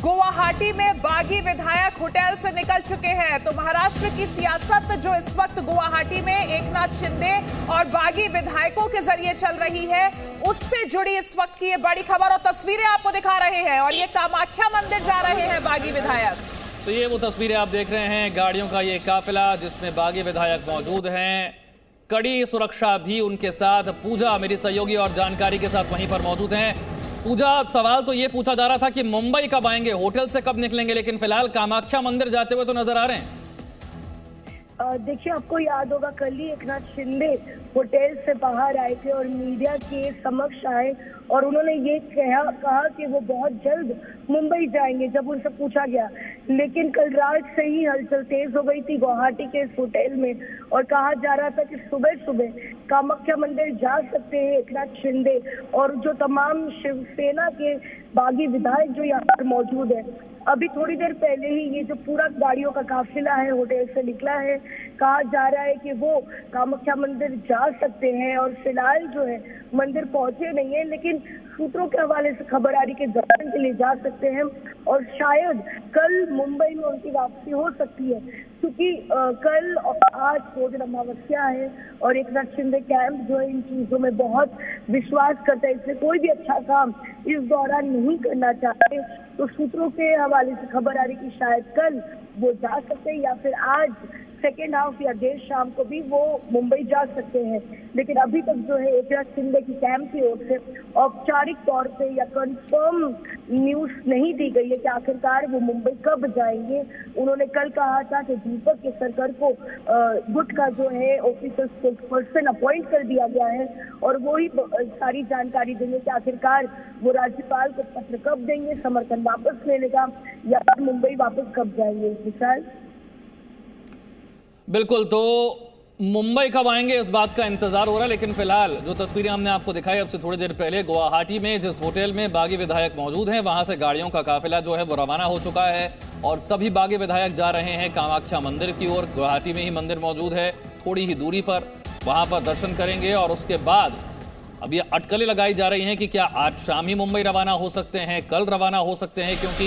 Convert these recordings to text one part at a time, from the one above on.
गुवाहाटी में बागी विधायक होटल से निकल चुके हैं। तो महाराष्ट्र की सियासत जो इस वक्त गुवाहाटी में एकनाथ शिंदे और बागी विधायकों के जरिए चल रही है, उससे जुड़ी इस वक्त की ये बड़ी खबर और तस्वीरें आपको दिखा रहे हैं। और ये कामाख्या मंदिर जा रहे हैं बागी विधायक। तो ये वो तस्वीरें आप देख रहे हैं, गाड़ियों का ये काफिला जिसमें बागी विधायक मौजूद हैं, कड़ी सुरक्षा भी उनके साथ। पूजा मेरी सहयोगी और जानकारी के साथ वहीं पर मौजूद हैं। पूजा, सवाल तो ये पूछा जा रहा था कि मुंबई कब आएंगे, होटल से कब निकलेंगे, लेकिन फिलहाल कामाख्या मंदिर जाते हुए तो नजर आ रहे हैं। देखिए, आपको याद होगा कल ही एकनाथ शिंदे होटल से बाहर आए थे और मीडिया के समक्ष आए और उन्होंने ये कहा कि वो बहुत जल्द मुंबई जाएंगे जब उनसे पूछा गया। लेकिन कल रात से ही हलचल तेज हो गई थी गुवाहाटी के इस होटल में और कहा जा रहा था कि सुबह सुबह कामाख्या मंदिर जा सकते हैं एकनाथ शिंदे और जो तमाम शिवसेना के बागी विधायक जो यहाँ पर मौजूद है। अभी थोड़ी देर पहले ही ये जो पूरा गाड़ियों का काफिला है होटल से निकला है, कहा जा रहा है कि वो कामाख्या मंदिर जा सकते हैं और फिलहाल जो है मंदिर पहुंचे नहीं है, लेकिन सूत्रों के हवाले से खबर आ रही के दर्शन के लिए जा सकते हैं और शायद कल मुंबई में उनकी वापसी हो सकती है, क्योंकि कल और आज भोजन अमावस्या है और एकनाथ शिंदे कैंप जो है इन चीजों में बहुत विश्वास करता है, इसलिए कोई भी अच्छा काम इस दौरान नहीं करना चाहते। तो सूत्रों के हवाले से खबर आ रही कि शायद कल वो जा सकते हैं या फिर आज सेकेंड हाफ या देर शाम को भी वो मुंबई जा सकते हैं। लेकिन अभी तक जो है एकनाथ शिंदे की कैंप की ओर से औपचारिक तौर पे या कंफर्म न्यूज नहीं दी गई है कि आखिरकार वो मुंबई कब जाएंगे। उन्होंने कल कहा था कि दीपक केसरकर को गुट का जो है ऑफिसर स्पोक्सपर्सन अपॉइंट कर दिया गया है और वो ही सारी जानकारी देंगे कि आखिरकार वो राज्यपाल को पत्र कब देंगे, समर्थन वापस लेने का, या मुंबई वापस कब जाएंगे। विशाल, बिल्कुल, तो मुंबई कब आएंगे इस बात का इंतजार हो रहा है। लेकिन फिलहाल जो तस्वीरें हमने आपको दिखाई अब से थोड़ी देर पहले, गुवाहाटी में जिस होटल में बागी विधायक मौजूद हैं, वहां से गाड़ियों का काफिला जो है वो रवाना हो चुका है और सभी बागी विधायक जा रहे हैं कामाख्या मंदिर की ओर। गुवाहाटी में ही मंदिर मौजूद है, थोड़ी ही दूरी पर, वहां पर दर्शन करेंगे और उसके बाद अब ये अटकलें लगाई जा रही हैं कि क्या आज शाम ही मुंबई रवाना हो सकते हैं, कल रवाना हो सकते हैं, क्योंकि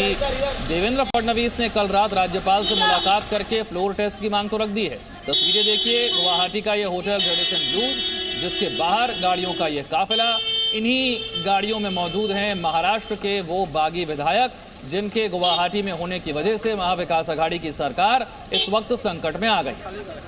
देवेंद्र फडणवीस ने कल रात राज्यपाल से मुलाकात करके फ्लोर टेस्ट की मांग तो रख दी है। तस्वीरें देखिए, गुवाहाटी का ये होटल रेडिसन ब्लू, जिसके बाहर गाड़ियों का ये काफिला, इन्हीं गाड़ियों में मौजूद हैं महाराष्ट्र के वो बागी विधायक जिनके गुवाहाटी में होने की वजह से महाविकास आघाड़ी की सरकार इस वक्त संकट में आ गई।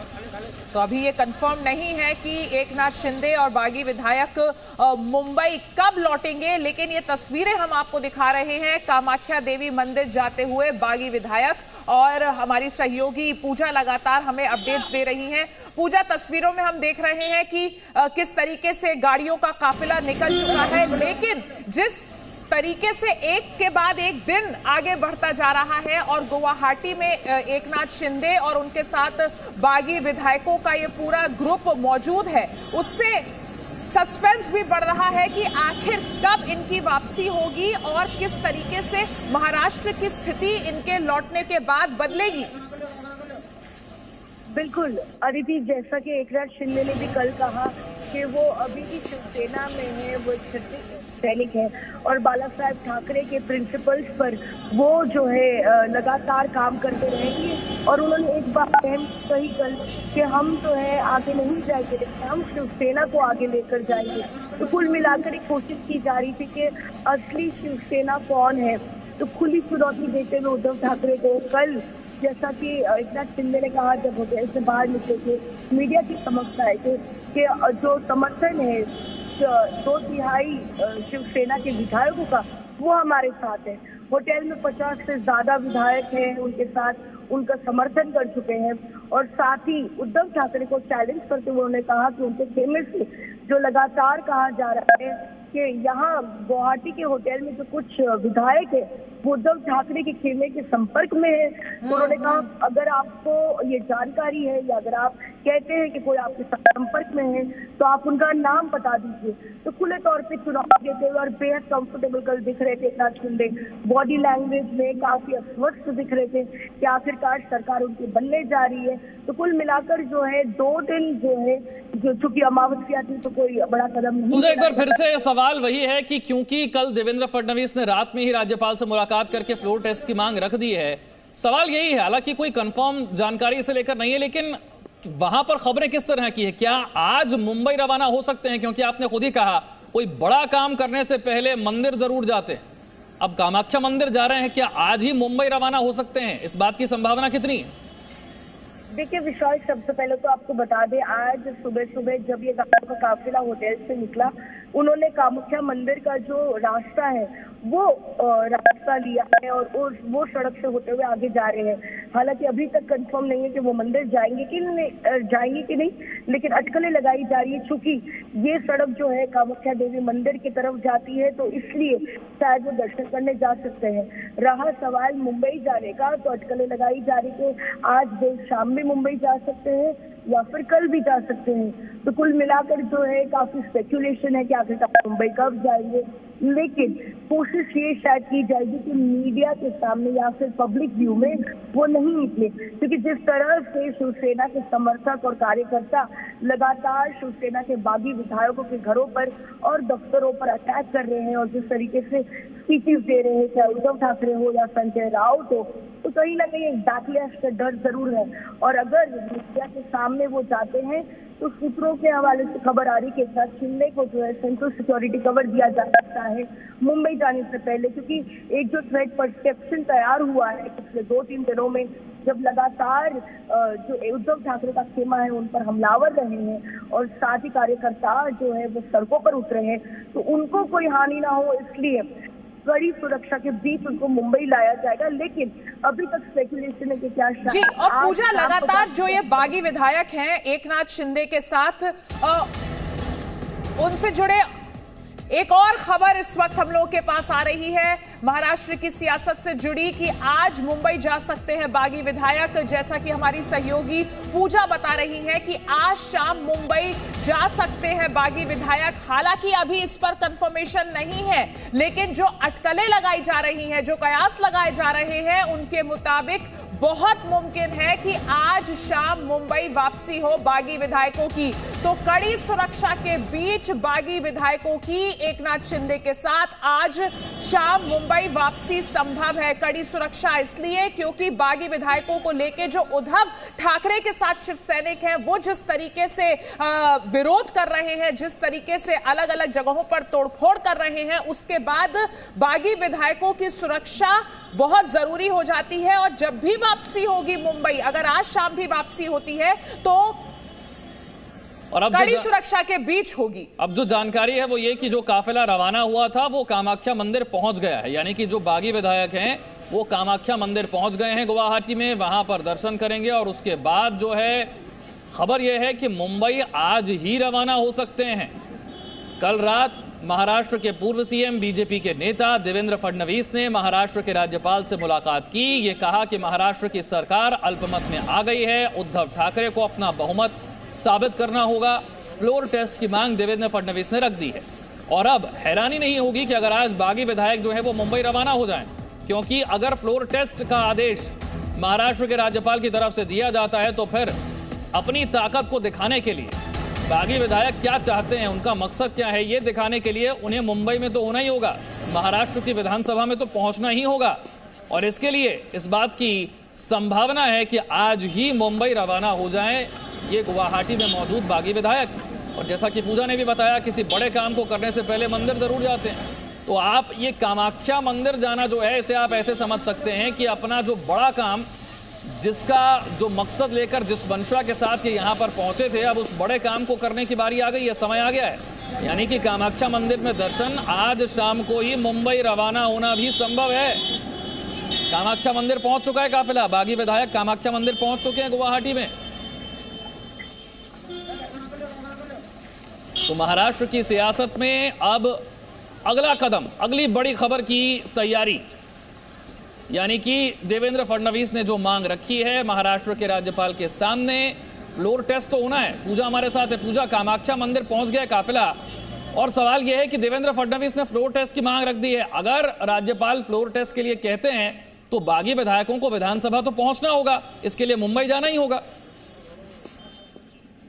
तो अभी ये कंफर्म नहीं है कि एकनाथ शिंदे और बागी विधायक मुंबई कब लौटेंगे, लेकिन ये तस्वीरें हम आपको दिखा रहे हैं कामाख्या देवी मंदिर जाते हुए बागी विधायक। और हमारी सहयोगी पूजा लगातार हमें अपडेट्स दे रही हैं। पूजा, तस्वीरों में हम देख रहे हैं कि किस तरीके से गाड़ियों का काफिला निकल चुका है, लेकिन जिस तरीके से एक के बाद एक दिन आगे बढ़ता जा रहा है और गुवाहाटी में एकनाथ शिंदे और उनके साथ बागी विधायकों का ये पूरा ग्रुप मौजूद है, उससे सस्पेंस भी बढ़ रहा है कि आखिर कब इनकी वापसी होगी और किस तरीके से महाराष्ट्र की स्थिति इनके लौटने के बाद बदलेगी। बिल्कुल अदिति, जैसा कि एकनाथ शिंदे ने भी कल कहा कि वो अभी भी शिवसेना में है, वो सैनिक है और बाला साहेब ठाकरे के प्रिंसिपल्स पर वो जो है लगातार काम करते रहेंगे। और उन्होंने एक बात कही कल कि हम जो है आगे नहीं जाएंगे, हम शिवसेना को आगे लेकर जाएंगे। तो कुल मिलाकर एक कोशिश की जा रही थी कि असली शिवसेना कौन है। तो खुली चुनौती देते हुए उद्धव ठाकरे को कल, जैसा कि एकनाथ शिंदे ने कहा जब होटल से बाहर निकले थे, मीडिया की समक्ष आए थे कि जो समर्थन है 2/3 शिवसेना के विधायकों का वो हमारे साथ है। होटल में 50 से ज्यादा विधायक हैं, उनके साथ उनका समर्थन कर चुके हैं। और साथ ही उद्धव ठाकरे को चैलेंज करते हुए उन्होंने कहा कि उनके खेमे से जो लगातार कहा जा रहा है कि यहाँ गुवाहाटी के होटल में जो कुछ विधायक है वो उद्धव ठाकरे के खेमे के संपर्क में है। तो उन्होंने कहा अगर आपको ये जानकारी है या अगर आप कहते हैं कि कोई आपके संपर्क में है तो आप उनका नाम बता दीजिए। तो खुले तौर पे चुनौती देते हुए और बेहद कंफर्टेबल कल दिख रहे थे एकनाथ शिंदे, बॉडी लैंग्वेज में काफी अस्वस्थ दिख रहे थे कि आखिरकार सरकार उनकी बनने जा रही है। तो कुल मिलाकर जो है 2 दिन जो है, जो चूंकि अमावस्या थी तो कोई बड़ा कदम नहीं। एक बार फिर से सवाल सवाल वही है कि क्योंकि कल देवेंद्र फडणवीस ने रात में ही राज्यपाल से मुलाकात करके फ्लोर टेस्ट की मांग रख दी है, सवाल यही है, हालांकि कोई कंफर्म जानकारी इसे लेकर नहीं है, लेकिन वहां पर खबरें किस तरह की है? क्या आज मुंबई रवाना हो सकते हैं? क्योंकि आपने खुद ही कहा कोई बड़ा काम करने से पहले मंदिर जरूर जाते हैं। अब कामाख्या मंदिर जा रहे हैं, क्या आज ही मुंबई रवाना हो सकते हैं? इस बात की संभावना कितनी है? देखिए विशाल, सबसे पहले तो आपको बता दें, आज सुबह सुबह जब ये गाड़ियों का काफिला होटल से निकला, उन्होंने कामाख्या मंदिर का जो रास्ता है वो रास्ता लिया है और वो सड़क से होते हुए आगे जा रहे हैं। हालांकि अभी तक कंफर्म नहीं है कि वो मंदिर जाएंगे कि नहीं, लेकिन अटकलें लगाई जा रही है। चूंकि ये सड़क जो है कामाख्या देवी मंदिर की तरफ जाती है, तो इसलिए शायद वो दर्शन करने जा सकते हैं। रहा सवाल मुंबई जाने का, तो अटकलें लगाई जा रही है आज देर शाम भी मुंबई जा सकते हैं या फिर कल भी जा सकते हैं। तो कुल मिलाकर जो है काफी स्पेकुलेशन है कि आखिरकार मुंबई कब जाएंगे, लेकिन कोशिश ये शायद की जाएगी कि मीडिया के सामने या फिर पब्लिक व्यू में वो नहीं निकले, क्योंकि जिस तरह से शिवसेना के समर्थक और कार्यकर्ता लगातार शिवसेना के बागी विधायकों के घरों पर और दफ्तरों पर अटैक कर रहे हैं और जिस तरीके से स्पीचेस दे रहे हैं, चाहे उद्धव ठाकरे हो या संजय राउत हो, तो कहीं ना कहीं एक बैकलैश का डर जरूर है। और अगर मीडिया के सामने वो जाते हैं तो सूत्रों के हवाले से खबर आ रही कि एक नाथ शिंदे को जो है सेंट्रल सिक्योरिटी कवर दिया जा सकता है मुंबई जाने से पहले, क्योंकि एक जो थ्रेट परसेप्शन तैयार हुआ है पिछले 2-3 दिनों में, जब लगातार जो उद्धव ठाकरे का खेमा है उन पर हमलावर रहे हैं और साथ ही कार्यकर्ता जो है वो सड़कों पर उतरे हैं, तो उनको कोई हानि ना हो इसलिए कड़ी सुरक्षा के बीच उनको मुंबई लाया जाएगा। लेकिन अभी तक स्पेकुलेशन है कि क्या जी। और पूजा, लगातार जो ये बागी विधायक हैं एकनाथ शिंदे के साथ, उनसे जुड़े एक और खबर इस वक्त हम लोगों के पास आ रही है महाराष्ट्र की सियासत से जुड़ी कि आज मुंबई जा सकते हैं बागी विधायक। जैसा कि हमारी सहयोगी पूजा बता रही है कि आज शाम मुंबई जा सकते हैं बागी विधायक। हालांकि अभी इस पर कंफर्मेशन नहीं है, लेकिन जो अटकलें लगाई जा रही हैं, जो कयास लगाए जा रहे हैं, उनके मुताबिक बहुत मुमकिन है कि आज शाम मुंबई वापसी हो बागी विधायकों की। तो कड़ी सुरक्षा के बीच बागी विधायकों की एकनाथ शिंदे के साथ आज शाम मुंबई वापसी संभव है। कड़ी सुरक्षा इसलिए क्योंकि बागी विधायकों को लेके जो उद्धव ठाकरे के साथ शिव सैनिक हैं वो जिस तरीके से विरोध कर रहे हैं, जिस तरीके से अलग अलग जगहों पर तोड़फोड़ कर रहे हैं, उसके बाद बागी विधायकों की सुरक्षा बहुत जरूरी हो जाती है। और जब भी वापसी होगी मुंबई, अगर आज शाम भी वापसी होती है तो और अब कड़ी सुरक्षा के बीच होगी। अब जो जानकारी है वो ये कि जो काफिला रवाना हुआ था वो कामाख्या मंदिर पहुंच गया है, यानी कि जो बागी विधायक हैं वो कामाख्या मंदिर पहुंच गए हैं गुवाहाटी में, वहां पर दर्शन करेंगे और उसके बाद जो है खबर यह है कि मुंबई आज ही रवाना हो सकते हैं। कल रात महाराष्ट्र के पूर्व सीएम बीजेपी के नेता देवेंद्र फडणवीस ने महाराष्ट्र के राज्यपाल से मुलाकात की। ये कहा कि महाराष्ट्र की सरकार अल्पमत में आ गई है, उद्धव ठाकरे को अपना बहुमत साबित करना होगा। फ्लोर टेस्ट की मांग देवेंद्र फडणवीस ने रख दी है और अब हैरानी नहीं होगी कि अगर आज बागी विधायक जो है वो मुंबई रवाना हो जाएं, क्योंकि अगर फ्लोर टेस्ट का आदेश महाराष्ट्र के राज्यपाल की तरफ से दिया जाता है तो फिर अपनी ताकत को दिखाने के लिए बागी विधायक क्या चाहते हैं, उनका मकसद क्या है, ये दिखाने के लिए उन्हें मुंबई में तो होना ही होगा, महाराष्ट्र की विधानसभा में तो पहुंचना ही होगा। और इसके लिए इस बात की संभावना है कि आज ही मुंबई रवाना हो जाएं ये गुवाहाटी में मौजूद बागी विधायक। और जैसा कि पूजा ने भी बताया, किसी बड़े काम को करने से पहले मंदिर जरूर जाते हैं। तो आप ये कामाख्या मंदिर जाना जो है, इसे आप ऐसे समझ सकते हैं कि अपना जो बड़ा काम, जिसका जो मकसद लेकर जिस मंशा के साथ ये यहाँ पर पहुंचे थे, अब उस बड़े काम को करने की बारी आ गई है, समय आ गया है। यानी कि कामाख्या मंदिर में दर्शन आज शाम को ही मुंबई रवाना होना भी संभव है। कामाख्या मंदिर पहुंच चुका है काफिला, बागी विधायक कामाख्या मंदिर पहुंच चुके हैं गुवाहाटी में। तो महाराष्ट्र की सियासत में अब अगला कदम, अगली बड़ी खबर की तैयारी, यानी कि देवेंद्र फडणवीस ने जो मांग रखी है महाराष्ट्र के राज्यपाल के सामने, फ्लोर टेस्ट तो होना है। पूजा हमारे साथ है। पूजा, कामाख्या मंदिर पहुंच गया काफिला और सवाल यह है कि देवेंद्र फडणवीस ने फ्लोर टेस्ट की मांग रख दी है। अगर राज्यपाल फ्लोर टेस्ट के लिए कहते हैं तो बागी विधायकों को विधानसभा तो पहुंचना होगा, इसके लिए मुंबई जाना ही होगा।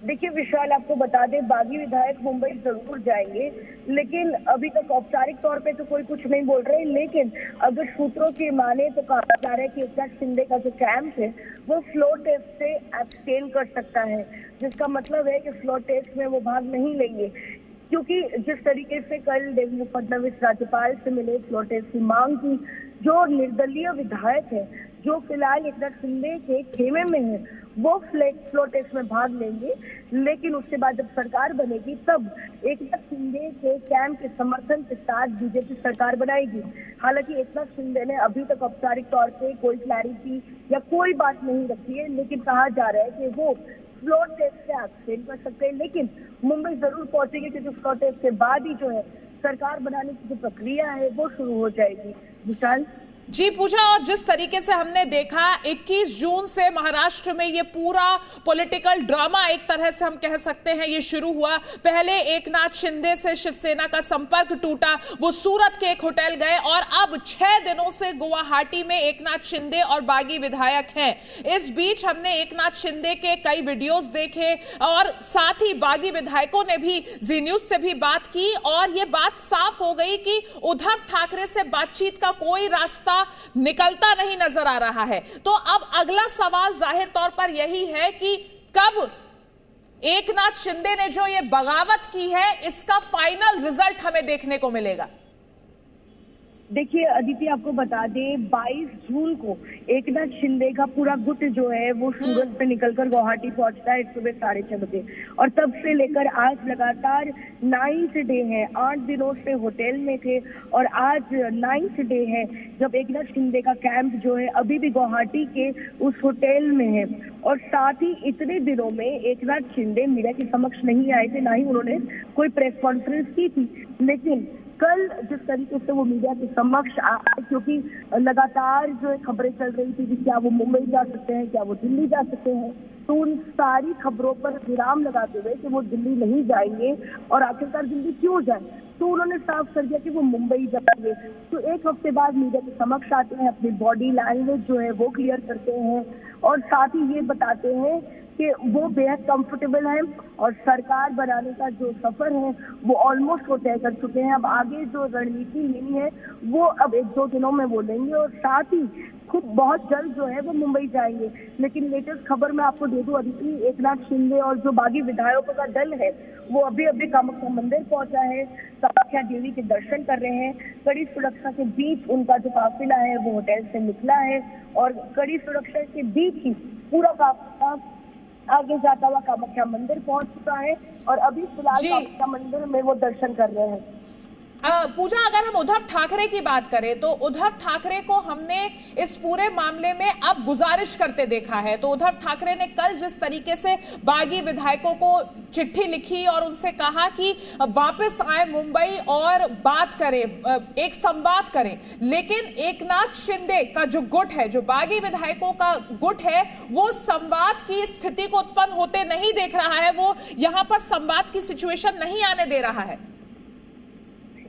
देखिए विशाल, आपको बता दें, बागी विधायक मुंबई जरूर जाएंगे, लेकिन अभी तक औपचारिक तौर पे तो कोई कुछ नहीं बोल रहे। लेकिन अगर सूत्रों की माने तो कहा जा रहा है कि एकनाथ शिंदे का जो कैंप है वो फ्लोर टेस्ट से एब्सटेन कर सकता है, जिसका मतलब है कि फ्लोर टेस्ट में वो भाग नहीं लेंगे। क्योंकि जिस तरीके से कल देवेंद्र फडणवीस राज्यपाल से मिले, फ्लोर टेस्ट की मांग की, जो निर्दलीय विधायक है जो फिलहाल एकनाथ शिंदे के खेमे में है वो फ्लोर टेस्ट में भाग लेंगे। लेकिन उसके बाद जब सरकार बनेगी तब एकनाथ शिंदे के कैंप के समर्थन के साथ बीजेपी सरकार बनाएगी। हालांकि एकनाथ शिंदे ने अभी तक औपचारिक तौर पे कोई क्लैरिटी या कोई बात नहीं रखी है, लेकिन कहा जा रहा है कि वो फ्लोर टेस्ट से एब्सटेन कर सकते हैं, लेकिन मुंबई जरूर पहुंचेंगे क्योंकि फ्लोर टेस्ट के बाद ही जो है सरकार बनाने की जो प्रक्रिया है वो शुरू हो जाएगी। विशाल जी पूजा, और जिस तरीके से हमने देखा 21 जून से महाराष्ट्र में ये पूरा पॉलिटिकल ड्रामा एक तरह से हम कह सकते हैं ये शुरू हुआ। पहले एकनाथ शिंदे से शिवसेना का संपर्क टूटा, वो सूरत के एक होटल गए और अब 6 दिनों से गुवाहाटी में एकनाथ शिंदे और बागी विधायक हैं। इस बीच हमने एकनाथ शिंदे के कई वीडियोस देखे और साथ ही बागी विधायकों ने भी जी न्यूज से भी बात की और ये बात साफ हो गई कि उद्धव ठाकरे से बातचीत का कोई रास्ता निकलता नहीं नजर आ रहा है। तो अब अगला सवाल जाहिर तौर पर यही है कि कब एकनाथ शिंदे ने जो ये बगावत की है इसका फाइनल रिजल्ट हमें देखने को मिलेगा। देखिए अदिति, आपको बता दें 22 जून को एकनाथ शिंदे का पूरा गुट जो है वो सूरत से निकलकर गुवाहाटी पहुंचता है सुबह 6:30 बजे, और तब से लेकर आज लगातार 9th डे है। 8 दिनों से होटल में थे और आज 9th डे है जब एकनाथ शिंदे का कैंप जो है अभी भी गुवाहाटी के उस होटल में है। और साथ ही इतने दिनों में एकनाथ शिंदे मीडिया के समक्ष नहीं आए थे, ना ही उन्होंने कोई प्रेस कॉन्फ्रेंस की थी। लेकिन कल जिस तरीके से वो मीडिया के समक्ष आए, क्योंकि लगातार जो खबरें चल रही थी कि क्या वो मुंबई जा सकते हैं, क्या वो दिल्ली जा सकते हैं, तो उन सारी खबरों पर विराम लगाते हुए कि वो दिल्ली नहीं जाएंगे और आखिरकार दिल्ली क्यों जाए, तो उन्होंने साफ कर दिया कि वो मुंबई जाएंगे। तो एक हफ्ते बाद मीडिया के समक्ष आते हैं, अपनी बॉडी लैंग्वेज जो है वो क्लियर करते हैं और साथ ही ये बताते हैं कि वो बेहद कंफर्टेबल है और सरकार बनाने का जो सफर है वो ऑलमोस्ट वो तय कर चुके हैं। अब आगे जो रणनीति लेनी है वो अब 1-2 दिनों में बोलेंगे और साथ ही खुद बहुत जल्द जो है वो मुंबई जाएंगे। लेकिन लेटेस्ट खबर मैं आपको दे दूं अदिति, एकनाथ शिंदे और जो बागी विधायकों का दल है वो अभी कामाख्या मंदिर पहुंचा है, कामाख्या देवी के दर्शन कर रहे हैं। कड़ी सुरक्षा के बीच उनका जो काफिला है वो होटल से निकला है और कड़ी सुरक्षा के बीच ही पूरा काफिला आगे जाता हुआ कामाख्या मंदिर पहुंच चुका है और अभी फिलहाल कामाख्या मंदिर में वो दर्शन कर रहे हैं। पूजा, अगर हम उद्धव ठाकरे की बात करें तो उद्धव ठाकरे को हमने इस पूरे मामले में अब गुजारिश करते देखा है। तो उद्धव ठाकरे ने कल जिस तरीके से बागी विधायकों को चिट्ठी लिखी और उनसे कहा कि वापस आए मुंबई और बात करें, एक संवाद करें, लेकिन एकनाथ शिंदे का जो गुट है, जो बागी विधायकों का गुट है, वो संवाद की स्थिति को उत्पन्न होते नहीं देख रहा है, वो यहां पर संवाद की सिचुएशन नहीं आने दे रहा है।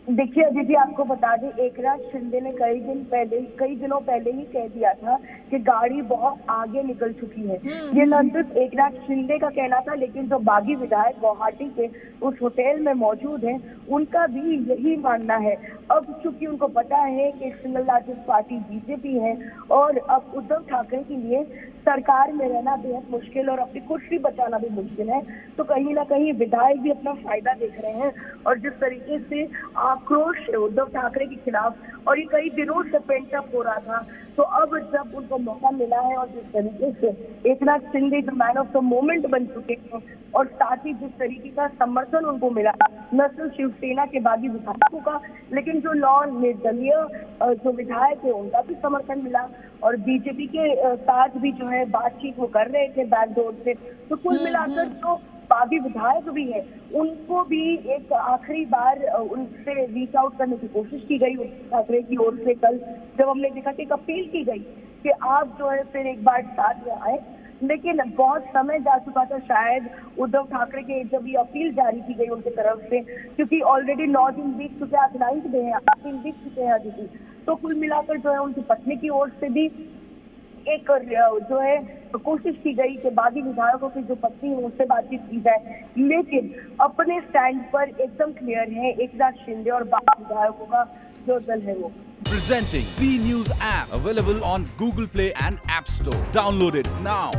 देखिए अदिति, आपको बता दें एकनाथ शिंदे ने कई दिनों पहले ही कह दिया था कि गाड़ी बहुत आगे निकल चुकी है। ये न सिर्फ एकनाथ शिंदे का कहना था, लेकिन जो बागी विधायक गुवाहाटी के उस होटल में मौजूद हैं उनका भी यही मानना है। अब चूंकि उनको पता है कि सिंगल लार्जेस्ट पार्टी बीजेपी है और अब उद्धव ठाकरे के लिए सरकार में रहना बेहद मुश्किल और अपनी कुर्सी बचाना भी मुश्किल है, तो कहीं ना कहीं विधायक भी अपना फायदा देख रहे हैं। और जिस तरीके से आक्रोश है उद्धव ठाकरे के खिलाफ और ये कई दिनों से पेंट अप हो रहा था, तो अब जब उनको मौका मिला है और जिस तरीके से एकनाथ शिंदे जो मैन ऑफ द मोमेंट बन चुके हैं और साथ ही जिस तरीके का समर्थन उनको मिला न सिर्फ शिवसेना के बागी विधायकों का, लेकिन जो नॉन निर्दलीय जो विधायक है उनका भी समर्थन मिला और बीजेपी के साथ भी जो है बातचीत वो कर रहे थे बैकडोर से। तो कुल मिलाकर जो बागी विधायक भी है उनको भी एक आखिरी बार उनसे रीच आउट करने की कोशिश की गई उद्धव ठाकरे की ओर से। कल जब हमने देखा कि एक अपील की गई कि आप जो है फिर एक बार साथ में आए, लेकिन बहुत समय जा चुका था शायद उद्धव ठाकरे के जब ये अपील जारी की गई उनकी तरफ से, क्योंकि ऑलरेडी 9 दिन बीत चुके हैं, आज 9th डे है, 8 दिन बीत चुके हैं अदिति। तो कुल मिलाकर जो है उनकी पत्नी की ओर से भी एक जो है कोशिश की गई कि बागी विधायकों की जो पत्नी है उससे बातचीत की जाए, लेकिन अपने स्टैंड पर एकदम क्लियर है एकनाथ शिंदे और बागी विधायकों का जो दल है वो। Presenting B News app, available on Google Play and App Store. Download it now.